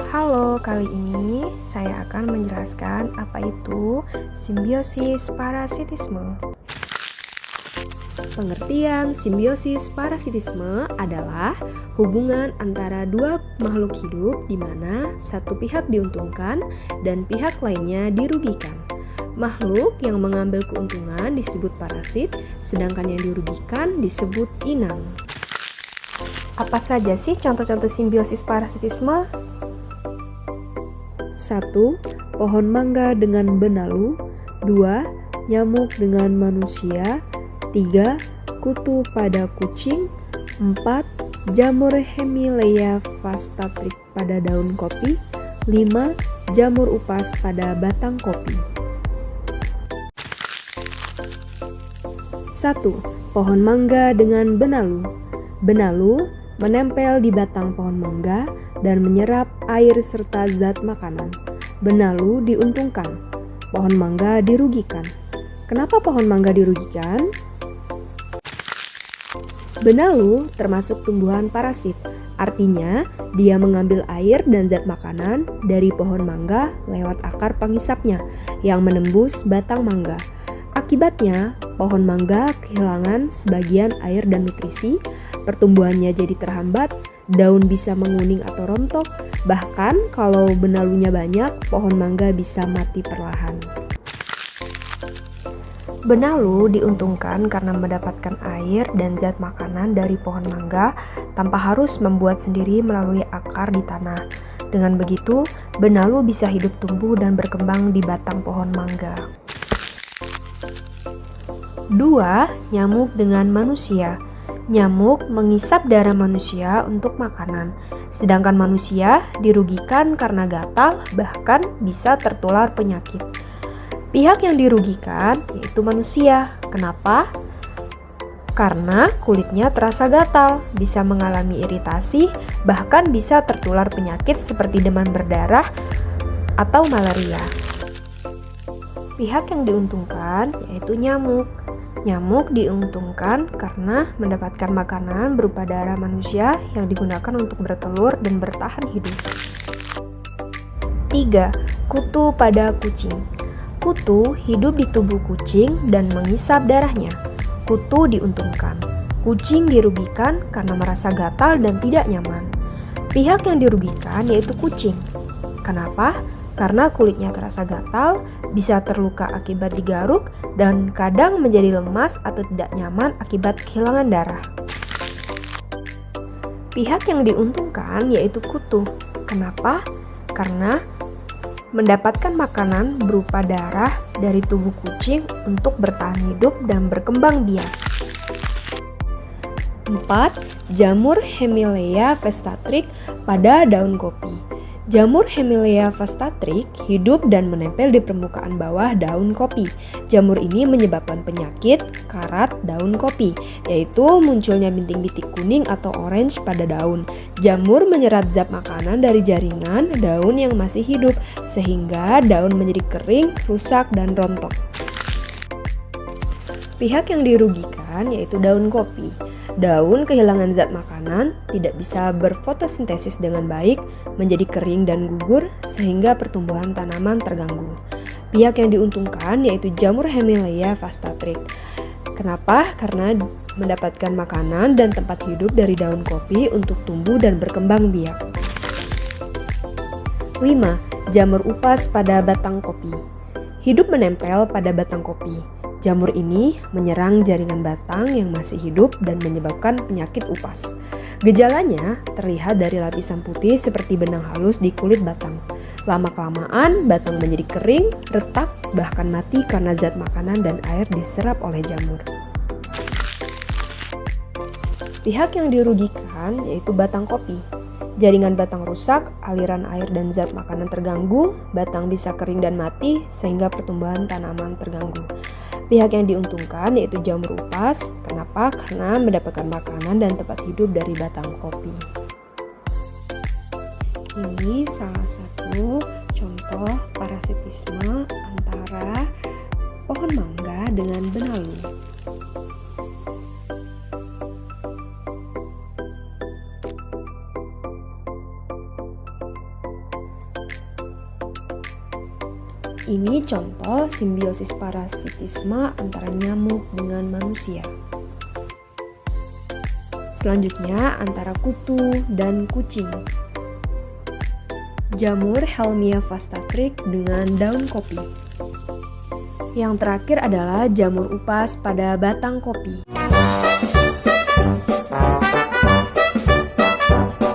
Halo, kali ini saya akan menjelaskan apa itu simbiosis parasitisme. Pengertian simbiosis parasitisme adalah hubungan antara dua makhluk hidup di mana satu pihak diuntungkan dan pihak lainnya dirugikan. Makhluk yang mengambil keuntungan disebut parasit, sedangkan yang dirugikan disebut inang. Apa saja sih contoh-contoh simbiosis parasitisme? 1. Pohon mangga dengan benalu. 2. Nyamuk dengan manusia. 3. Kutu pada kucing. 4. Jamur Hemilea fastatrich pada daun kopi. 5. Jamur upas pada batang kopi. 1. Pohon mangga dengan benalu. Benalu menempel di batang pohon mangga dan menyerap air serta zat makanan. Benalu diuntungkan, pohon mangga dirugikan. Kenapa pohon mangga dirugikan? Benalu termasuk tumbuhan parasit, artinya dia mengambil air dan zat makanan dari pohon mangga lewat akar penghisapnya yang menembus batang mangga. Akibatnya, pohon mangga kehilangan sebagian air dan nutrisi, pertumbuhannya jadi terhambat, daun bisa menguning atau rontok, bahkan kalau benalunya banyak, pohon mangga bisa mati perlahan. Benalu diuntungkan karena mendapatkan air dan zat makanan dari pohon mangga tanpa harus membuat sendiri melalui akar di tanah. Dengan begitu, benalu bisa hidup tumbuh dan berkembang di batang pohon mangga. 2. Nyamuk dengan manusia. Nyamuk mengisap darah manusia untuk makanan, sedangkan manusia dirugikan karena gatal, bahkan bisa tertular penyakit. Pihak yang dirugikan yaitu manusia. Kenapa? Karena kulitnya terasa gatal, bisa mengalami iritasi, bahkan bisa tertular penyakit seperti demam berdarah atau malaria. Pihak yang diuntungkan yaitu nyamuk. Nyamuk diuntungkan karena mendapatkan makanan berupa darah manusia yang digunakan untuk bertelur dan bertahan hidup. 3. Kutu pada kucing. Kutu hidup di tubuh kucing dan mengisap darahnya. Kutu diuntungkan. Kucing dirugikan karena merasa gatal dan tidak nyaman. Pihak yang dirugikan yaitu kucing. Kenapa? Karena kulitnya terasa gatal, bisa terluka akibat digaruk, dan kadang menjadi lemas atau tidak nyaman akibat kehilangan darah. Pihak yang diuntungkan yaitu kutu. Kenapa? Karena mendapatkan makanan berupa darah dari tubuh kucing untuk bertahan hidup dan berkembang biak. 4. Jamur Hemilea fastatrich pada daun kopi. Jamur Hemilea fastatrich hidup dan menempel di permukaan bawah daun kopi. Jamur ini menyebabkan penyakit karat daun kopi, yaitu munculnya bintik-bintik kuning atau orange pada daun. Jamur menyerap zat makanan dari jaringan daun yang masih hidup, sehingga daun menjadi kering, rusak, dan rontok. Pihak yang dirugikan yaitu daun kopi. Daun kehilangan zat makanan, tidak bisa berfotosintesis dengan baik, menjadi kering dan gugur, sehingga pertumbuhan tanaman terganggu. Pihak yang diuntungkan yaitu jamur Hemilea fastatrich. Kenapa? Karena mendapatkan makanan dan tempat hidup dari daun kopi untuk tumbuh dan berkembang biak. 5. Jamur upas pada batang kopi. Hidup menempel pada batang kopi. Jamur ini menyerang jaringan batang yang masih hidup dan menyebabkan penyakit upas. Gejalanya terlihat dari lapisan putih seperti benang halus di kulit batang. Lama-kelamaan batang menjadi kering, retak, bahkan mati karena zat makanan dan air diserap oleh jamur. Pihak yang dirugikan yaitu batang kopi. Jaringan batang rusak, aliran air dan zat makanan terganggu, batang bisa kering dan mati sehingga pertumbuhan tanaman terganggu. Pihak yang diuntungkan yaitu jamur upas. Kenapa? Karena mendapatkan makanan dan tempat hidup dari batang kopi. Ini salah satu contoh parasitisme antara pohon mangga dengan benalu. Ini contoh simbiosis parasitisme antara nyamuk dengan manusia. Selanjutnya antara kutu dan kucing. Jamur Helmia vastatrix dengan daun kopi. Yang terakhir adalah jamur upas pada batang kopi.